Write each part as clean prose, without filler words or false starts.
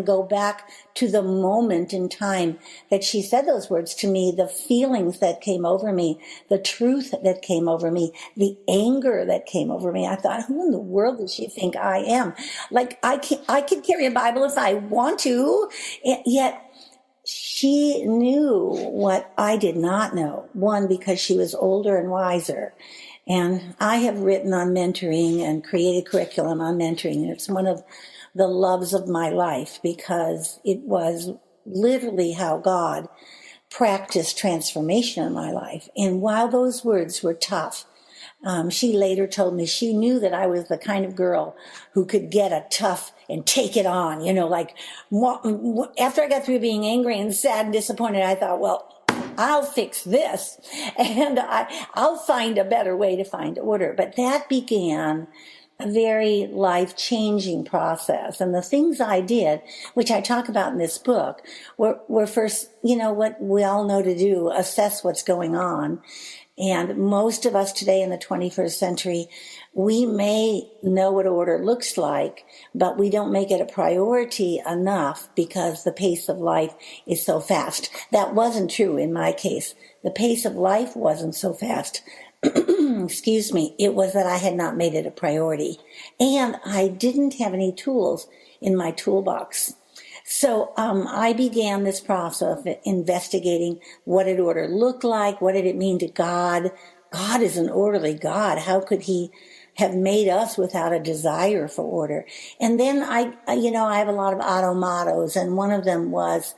go back to the moment in time that she said those words to me, the feelings that came over me, the truth that came over me, the anger that came over me. I thought, who in the world does she think I am? Like, I can carry a Bible if I want to, yet she knew what I did not know. One, because she was older and wiser. And I have written on mentoring and created curriculum on mentoring. And it's one of the loves of my life, because it was literally how God practiced transformation in my life. And while those words were tough, she later told me she knew that I was the kind of girl who could get a tough and take it on. Like after I got through being angry and sad and disappointed, I thought, well, I'll fix this and I'll find a better way to find order. But that began a very life-changing process. And the things I did, which I talk about in this book, were first, what we all know to do, assess what's going on. And most of us today in the 21st century, we may know what order looks like, but we don't make it a priority enough because the pace of life is so fast. That wasn't true in my case. The pace of life wasn't so fast. Excuse me. It was that I had not made it a priority. And I didn't have any tools in my toolbox. So I began this process of investigating what did order look like, what did it mean to God. God is an orderly God. How could he have made us without a desire for order? And then I have a lot of Otto mottos, and one of them was,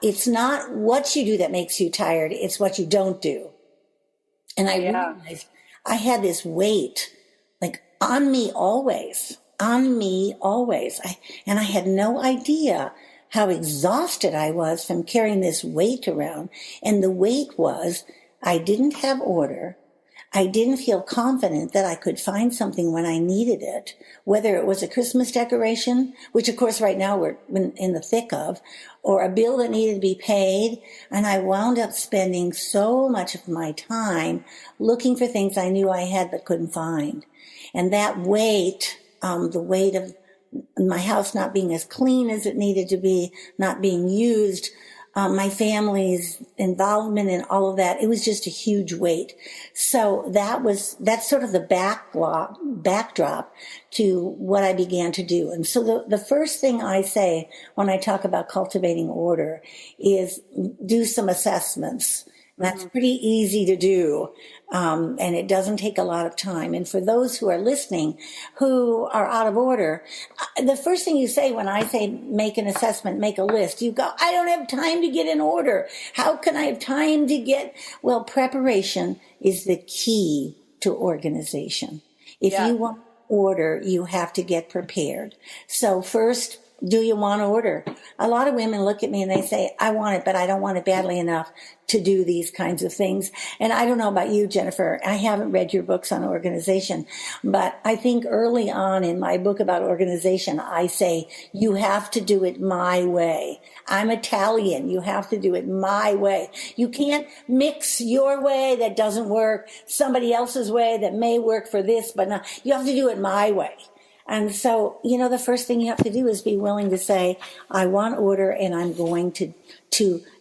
it's not what you do that makes you tired, it's what you don't do. And I realized I had this weight, like on me always. And I had no idea how exhausted I was from carrying this weight around. And the weight was, I didn't have order. I didn't feel confident that I could find something when I needed it, whether it was a Christmas decoration, which of course right now we're in the thick of, or a bill that needed to be paid. And I wound up spending so much of my time looking for things I knew I had but couldn't find. And that weight, the weight of my house not being as clean as it needed to be, not being used, my family's involvement in all of that, it was just a huge weight. So that's sort of the backdrop to what I began to do. And so the first thing I say when I talk about cultivating order is do some assessments. That's pretty easy to do, and it doesn't take a lot of time. And for those who are listening who are out of order, the first thing you say when I say make an assessment, make a list, you go, I don't have time to get in order. How can I have time to get? Well, preparation is the key to organization. If you want order, you have to get prepared. So first, do you want order? A lot of women look at me and they say, I want it, but I don't want it badly enough to do these kinds of things. And I don't know about you, Jennifer. I haven't read your books on organization, but I think early on in my book about organization, I say, you have to do it my way. I'm Italian. You have to do it my way. You can't mix your way that doesn't work, somebody else's way that may work for this, but not. You have to do it my way. And so, the first thing you have to do is be willing to say, I want order, and I'm going to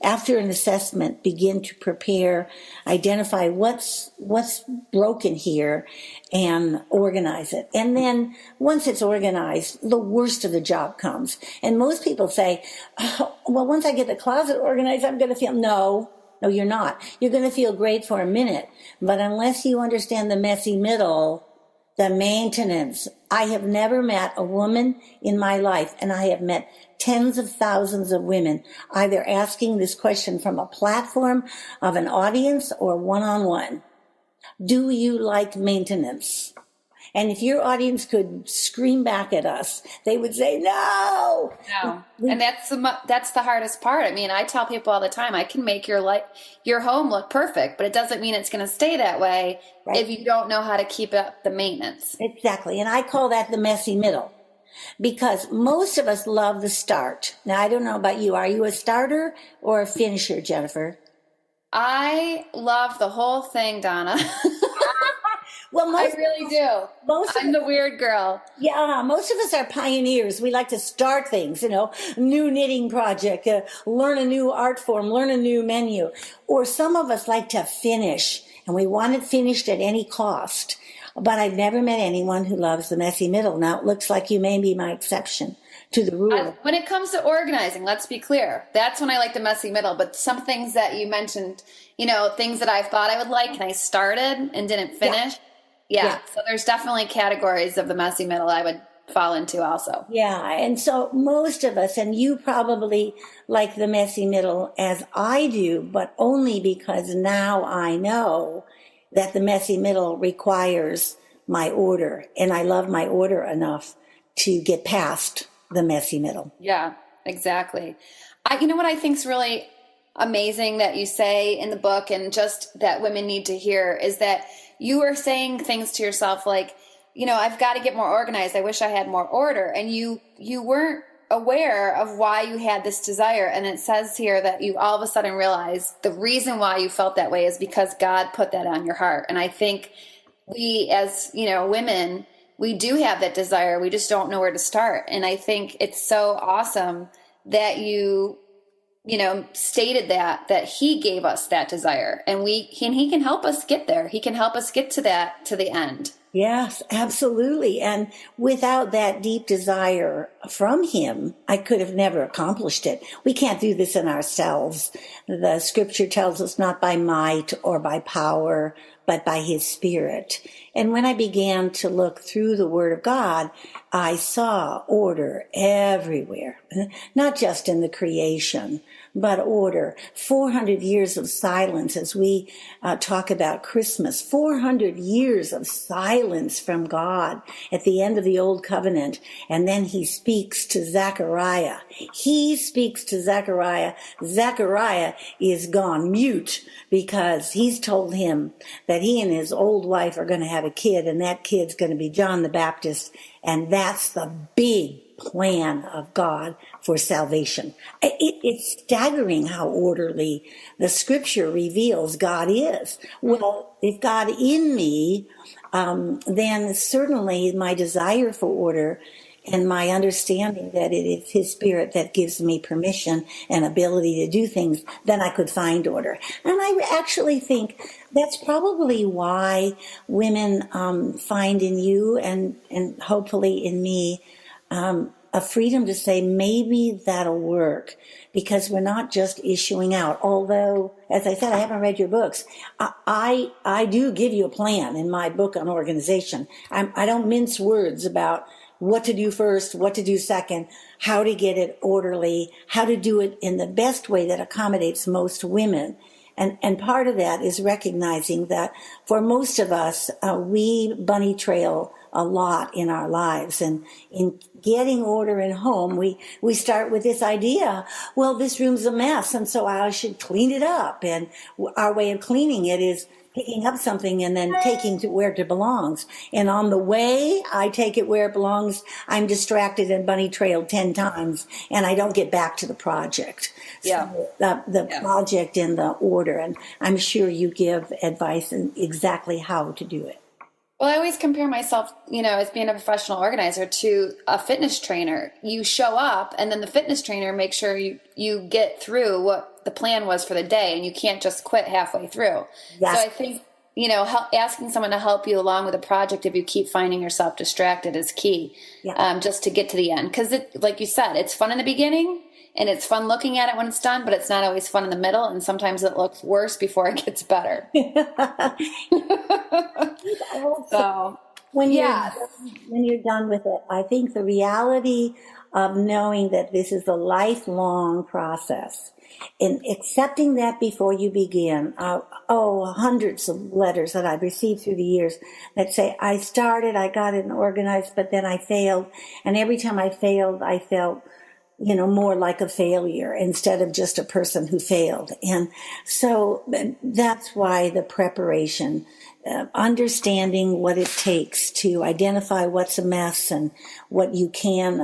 after an assessment, begin to prepare, identify what's broken here, and organize it. And then once it's organized, the worst of the job comes. And most people say, oh, well, once I get the closet organized, I'm going to feel, no, you're not. You're going to feel great for a minute. But unless you understand the messy middle, the maintenance. I have never met a woman in my life, and I have met tens of thousands of women, either asking this question from a platform of an audience or one-on-one. Do you like maintenance? And if your audience could scream back at us, they would say, no. No. And that's the hardest part. I mean, I tell people all the time, I can make your home look perfect, but it doesn't mean it's going to stay that way if you don't know how to keep up the maintenance. Exactly. And I call that the messy middle, because most of us love the start. Now, I don't know about you. Are you a starter or a finisher, Jennifer? I love the whole thing, Donna. Well, I really do. I'm the weird girl. Yeah, most of us are pioneers. We like to start things, new knitting project, learn a new art form, learn a new menu. Or some of us like to finish, and we want it finished at any cost. But I've never met anyone who loves the messy middle. Now, it looks like you may be my exception to the rule. When it comes to organizing, let's be clear. That's when I like the messy middle. But some things that you mentioned, things that I thought I would like and I started and didn't finish. Yeah. So there's definitely categories of the messy middle I would fall into also. Yeah. And so most of us, and you probably like the messy middle as I do, but only because now I know that the messy middle requires my order. And I love my order enough to get past the messy middle. Yeah, exactly. You know what I think is really amazing that you say in the book, and just that women need to hear, is that you are saying things to yourself like, I've got to get more organized. I wish I had more order. And you weren't aware of why you had this desire. And it says here that you all of a sudden realize the reason why you felt that way is because God put that on your heart. And I think we, as, women, we do have that desire. We just don't know where to start. And I think it's so awesome that you stated that he gave us that desire, and he can help us get there. He can help us get to the end. Yes, absolutely. And without that deep desire from him, I could have never accomplished it. We can't do this in ourselves. The scripture tells us not by might or by power, but by his spirit. And when I began to look through the word of God, I saw order everywhere, not just in the creation, but order. 400 years of silence as we talk about Christmas, 400 years of silence from God at the end of the Old Covenant. And then he speaks to Zechariah. He speaks to Zechariah. Zechariah is gone mute because he's told him that he and his old wife are going to have a kid, and that kid's going to be John the Baptist. And that's the big plan of God for salvation. It's staggering how orderly the scripture reveals God is. Well, if God in me, then certainly my desire for order and my understanding that it is his spirit that gives me permission and ability to do things, then I could find order. And I actually think that's probably why women find in you and hopefully in me a freedom to say, maybe that'll work, because we're not just issuing out. Although, as I said, I haven't read your books. I do give you a plan in my book on organization. I don't mince words about what to do first, what to do second, how to get it orderly, how to do it in the best way that accommodates most women. And part of that is recognizing that for most of us, we bunny trail a lot in our lives. And in getting order in home, we start with this idea, well, this room's a mess, and so I should clean it up. And our way of cleaning it is picking up something and then taking it where it belongs. And on the way I take it where it belongs, I'm distracted and bunny trailed 10 times, and I don't get back to the project. Yeah. So the project and the order. And I'm sure you give advice on exactly how to do it. Well, I always compare myself, as being a professional organizer to a fitness trainer. You show up, and then the fitness trainer makes sure you get through what the plan was for the day, and you can't just quit halfway through. Yes. So I think, asking someone to help you along with a project if you keep finding yourself distracted is key, just to get to the end. Because, like you said, it's fun in the beginning, and it's fun looking at it when it's done, but it's not always fun in the middle, and sometimes it looks worse before it gets better. So, when you're done with it, I think the reality of knowing that this is a lifelong process, and accepting that before you begin, hundreds of letters that I've received through the years that say, I started, I got it organized, but then I failed. And every time I failed, I felt more like a failure instead of just a person who failed. And so that's why the preparation understanding what it takes to identify what's a mess and what you can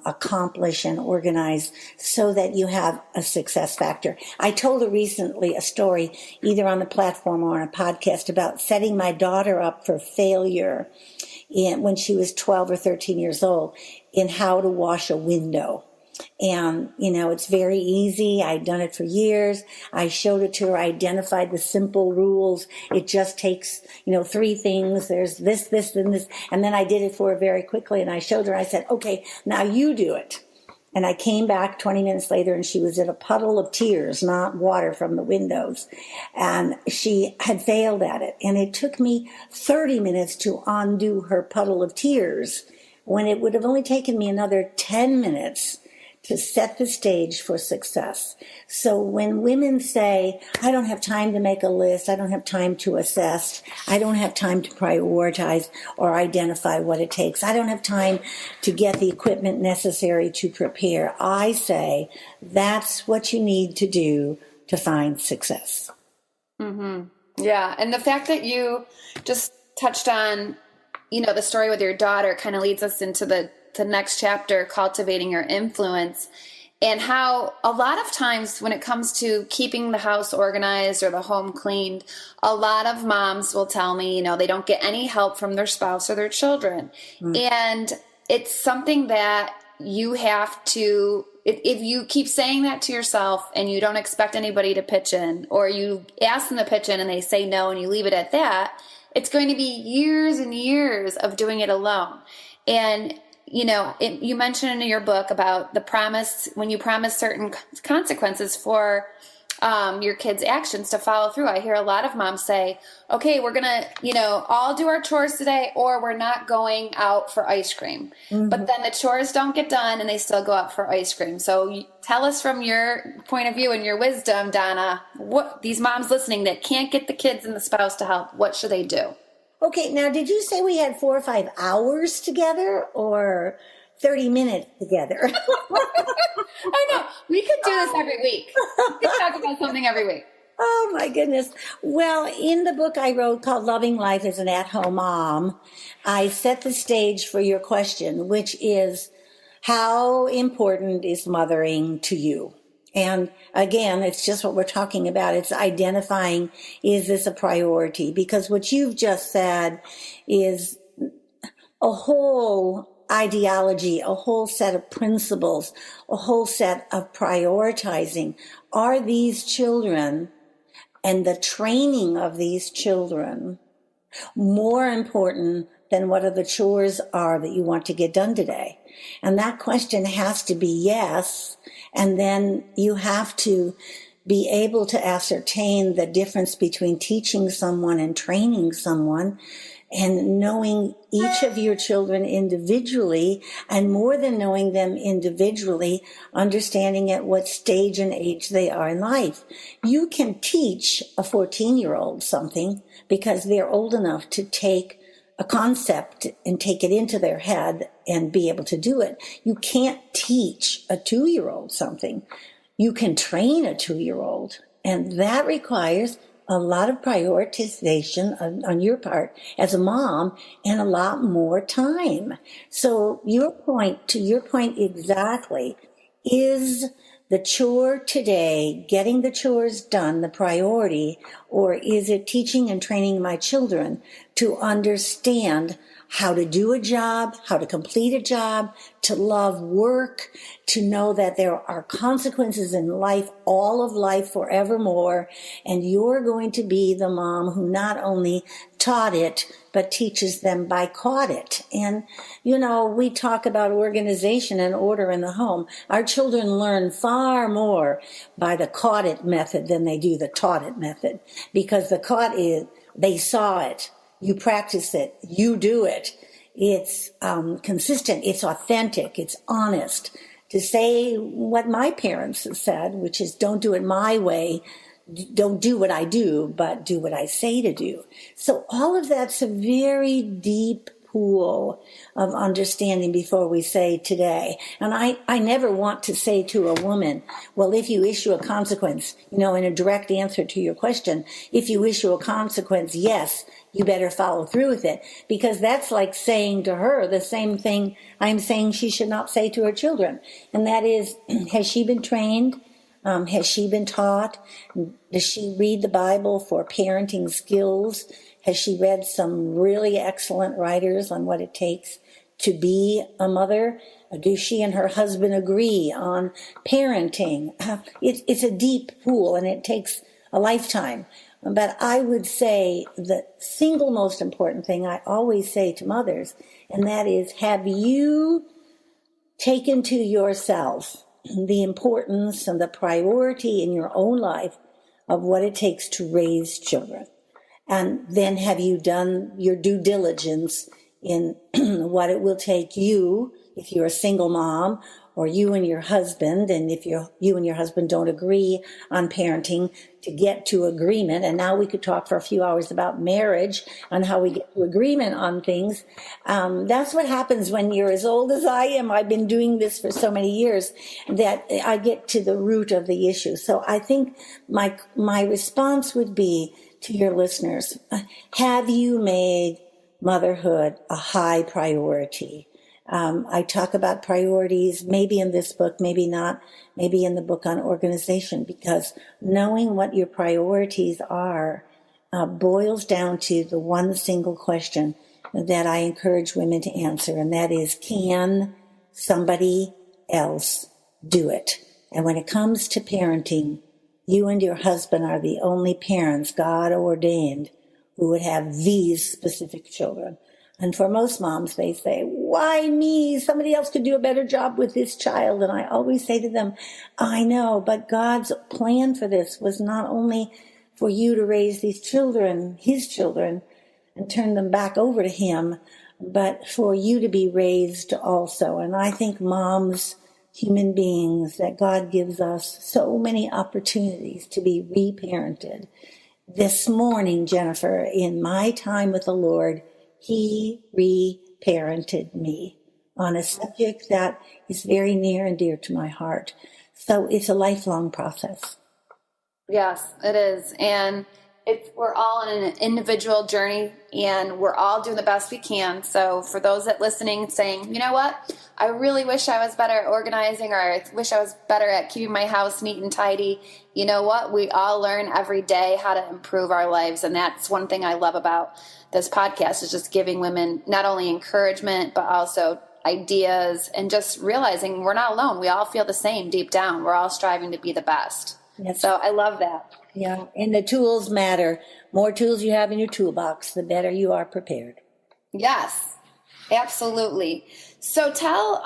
accomplish and organize so that you have a success factor. I told her recently a story, either on the platform or on a podcast, about setting my daughter up for failure when she was 12 or 13 years old in how to wash a window. And, it's very easy. I'd done it for years. I showed it to her. I identified the simple rules. It just takes, 3 things. There's this, and this. And then I did it for her very quickly. And I showed her, I said, okay, now you do it. And I came back 20 minutes later and she was in a puddle of tears, not water from the windows. And she had failed at it. And it took me 30 minutes to undo her puddle of tears when it would have only taken me another 10 minutes to set the stage for success. So when women say, I don't have time to make a list, I don't have time to assess, I don't have time to prioritize or identify what it takes, I don't have time to get the equipment necessary to prepare, I say that's what you need to do to find success. Mm-hmm. Yeah. And the fact that you just touched on, the story with your daughter kind of leads us into the next chapter, Cultivating Your Influence, and how a lot of times when it comes to keeping the house organized or the home cleaned, a lot of moms will tell me, they don't get any help from their spouse or their children. Mm. And it's something that you have to, if you keep saying that to yourself and you don't expect anybody to pitch in, or you ask them to pitch in and they say no and you leave it at that, it's going to be years and years of doing it alone. And you mentioned in your book about the promise, when you promise certain consequences for your kids' actions to follow through. I hear a lot of moms say, okay, we're going to, all do our chores today, or we're not going out for ice cream. Mm-hmm. But then the chores don't get done and they still go out for ice cream. So tell us from your point of view and your wisdom, Donna, what these moms listening that can't get the kids and the spouse to help, what should they do? Okay, now did you say we had 4 or 5 hours together or 30 minutes together? I know. We could do this every week. We could talk about something every week. Oh, my goodness. Well, in the book I wrote called Loving Life as an At-Home Mom, I set the stage for your question, which is, how important is mothering to you? And again, it's just what we're talking about. It's identifying, is this a priority? Because what you've just said is a whole ideology, a whole set of principles, a whole set of prioritizing. Are these children and the training of these children more important than what are the chores are that you want to get done today? And that question has to be yes. And then you have to be able to ascertain the difference between teaching someone and training someone, and knowing each of your children individually, and more than knowing them individually, understanding at what stage and age they are in life. You can teach a 14-year-old something because they're old enough to take a concept and take it into their head and be able to do it. You can't teach a 2-year-old something. You can train a 2-year-old, and that requires a lot of prioritization on your part as a mom and a lot more time. So to your point exactly, is the chore today, getting the chores done, the priority, or is it teaching and training my children to understand how to do a job, how to complete a job, to love work, to know that there are consequences in life, all of life forevermore, and you're going to be the mom who not only taught it, but teaches them by caught it. And, we talk about organization and order in the home. Our children learn far more by the caught it method than they do the taught it method, because the caught is, they saw it. You practice it, you do it. It's consistent, it's authentic, it's honest. To say what my parents have said, which is don't do it my way, don't do what I do, but do what I say to do. So all of that's a very deep pool of understanding before we say today. And I never want to say to a woman, well, if you issue a consequence, in a direct answer to your question, if you issue a consequence, yes, you better follow through with it. Because that's like saying to her the same thing I'm saying she should not say to her children. And that is, has she been trained? Has she been taught? Does she read the Bible for parenting skills? Has she read some really excellent writers on what it takes to be a mother? Do she and her husband agree on parenting? It's a deep pool, and it takes a lifetime. But I would say the single most important thing I always say to mothers, and that is, have you taken to yourself the importance and the priority in your own life of what it takes to raise children? And then have you done your due diligence in what it will take you, if you're a single mom, or you and your husband, and if you and your husband don't agree on parenting, to get to agreement. And now we could talk for a few hours about marriage and how we get to agreement on things. That's what happens when you're as old as I am. I've been doing this for so many years that I get to the root of the issue. So I think my response would be to your listeners, have you made motherhood a high priority? I talk about priorities, maybe in this book, maybe not, maybe in the book on organization, because knowing what your priorities are boils down to the one single question that I encourage women to answer, and that is, can somebody else do it? And when it comes to parenting, you and your husband are the only parents God ordained who would have these specific children. And for most moms, they say, why me? Somebody else could do a better job with this child. And I always say to them, I know, but God's plan for this was not only for you to raise these children, his children, and turn them back over to him, but for you to be raised also. And I think moms, human beings, that God gives us so many opportunities to be reparented. This morning, Jennifer, in my time with the Lord, he reparented me on a subject that is very near and dear to my heart. So it's a lifelong process. Yes, it is. And we're all on an individual journey, and we're all doing the best we can. So for those that listening saying, you know what, I really wish I was better at organizing, or I wish I was better at keeping my house neat and tidy. You know what? We all learn every day how to improve our lives. And that's one thing I love about this podcast, is just giving women not only encouragement, but also ideas, and just realizing we're not alone. We all feel the same deep down. We're all striving to be the best. Yes. So I love that. Yeah. And the tools matter. More tools you have in your toolbox, the better you are prepared. Yes, absolutely. So tell,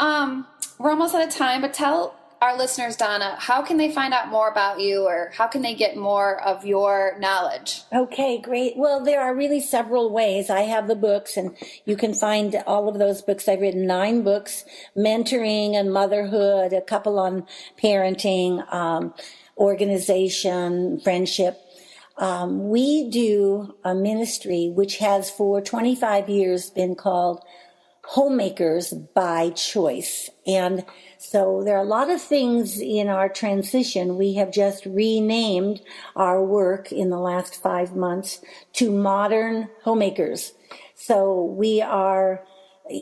we're almost out of time, but tell our listeners, Donna, how can they find out more about you, or how can they get more of your knowledge? Okay, great. Well, there are really several ways. I have the books, and you can find all of those books. I've written 9 books, mentoring and motherhood, a couple on parenting, organization, friendship. We do a ministry which has for 25 years been called Homemakers by Choice. And so there are a lot of things in our transition. We have just renamed our work in the last 5 months to Modern Homemakers. So we are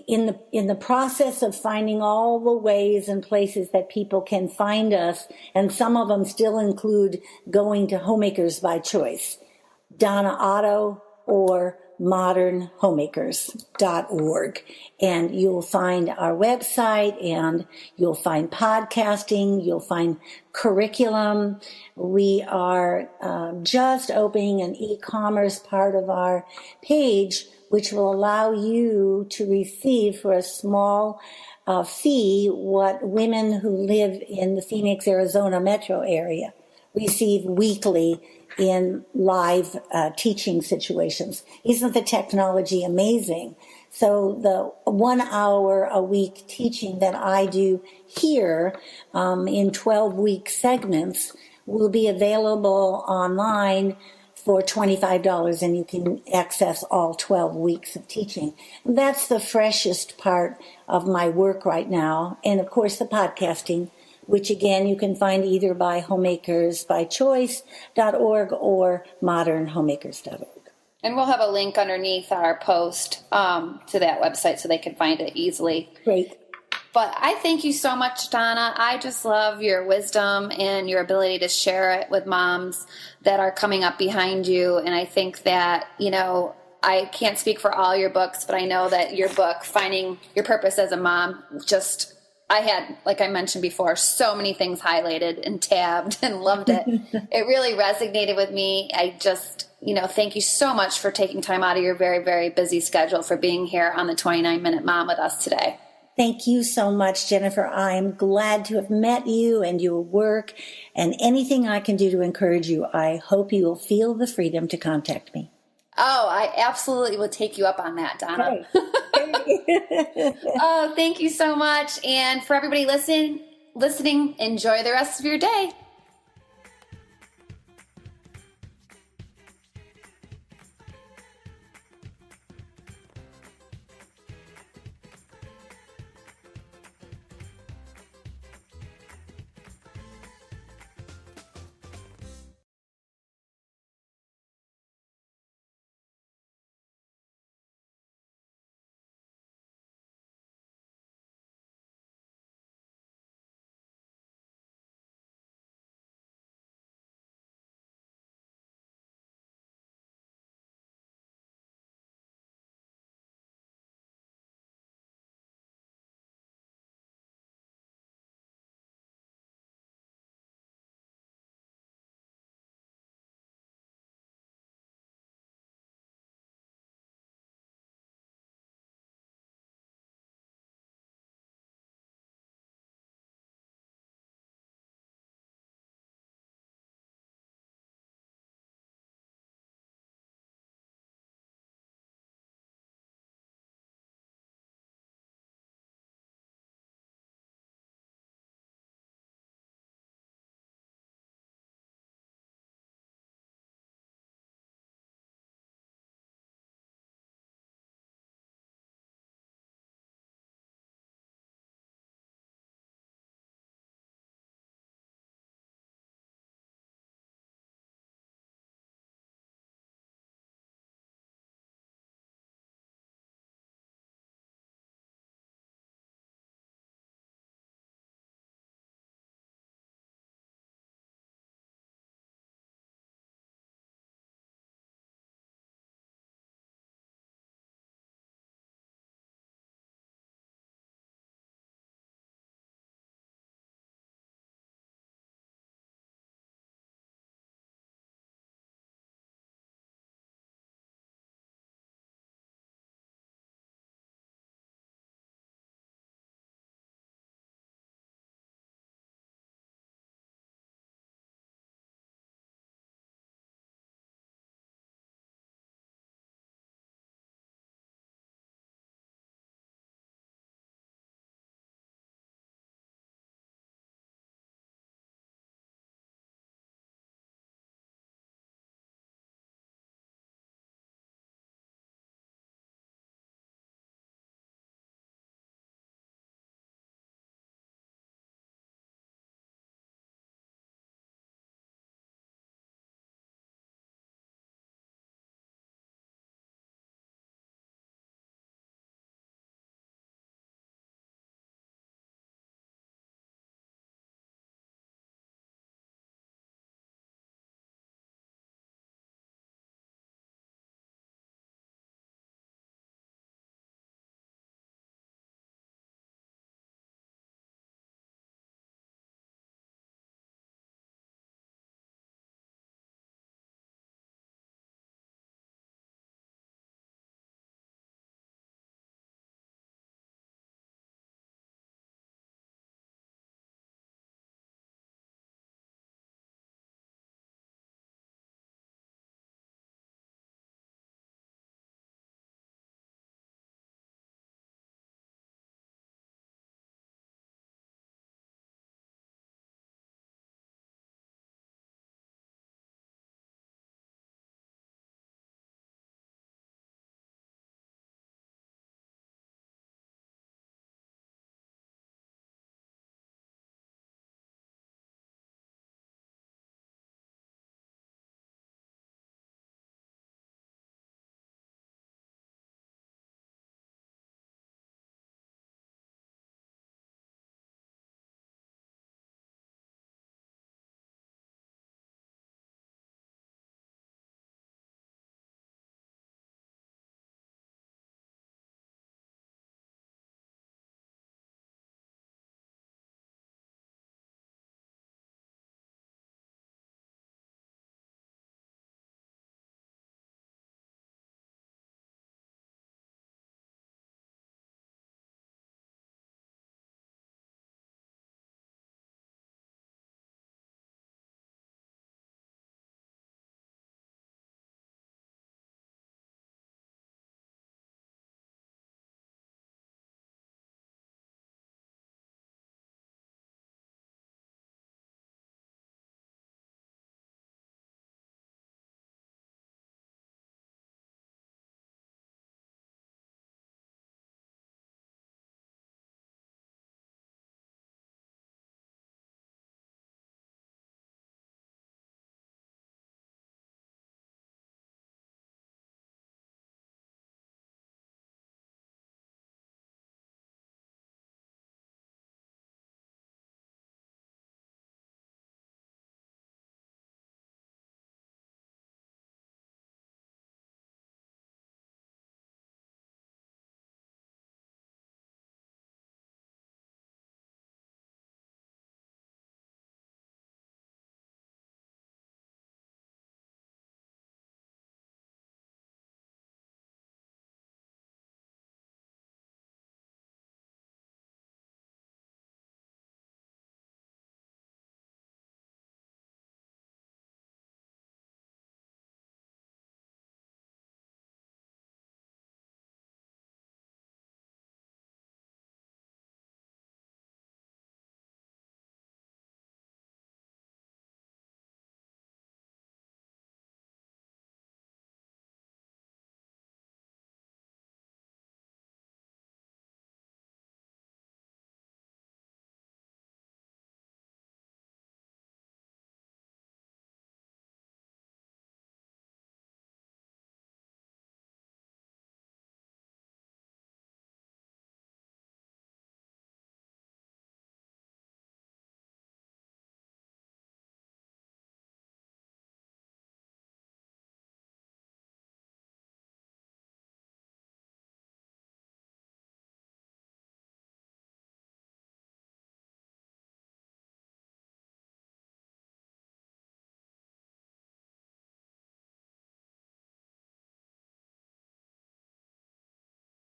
in the process of finding all the ways and places that people can find us, and some of them still include going to Homemakers by Choice, Donna Otto, or modernhomemakers.org. And you'll find our website, and you'll find podcasting, you'll find curriculum. We are just opening an e-commerce part of our page, which will allow you to receive for a small fee what women who live in the Phoenix, Arizona metro area receive weekly in live teaching situations. Isn't the technology amazing? So the 1 hour a week teaching that I do here in 12-week segments will be available online for $25, and you can access all 12 weeks of teaching. That's the freshest part of my work right now. And of course, the podcasting, which again, you can find either by homemakersbychoice.org or modernhomemakers.org. And we'll have a link underneath our post to that website so they can find it easily. Great. But I thank you so much, Donna. I just love your wisdom and your ability to share it with moms that are coming up behind you. And I think that, I can't speak for all your books, but I know that your book, Finding Your Purpose as a Mom, I had, like I mentioned before, so many things highlighted and tabbed and loved it. It really resonated with me. I just, thank you so much for taking time out of your very, very busy schedule for being here on the 29-Minute Mom with us today. Thank you so much, Jennifer. I'm glad to have met you and your work, and anything I can do to encourage you, I hope you will feel the freedom to contact me. Oh, I absolutely will take you up on that, Donna. Oh, thank you so much. And for everybody listening, enjoy the rest of your day.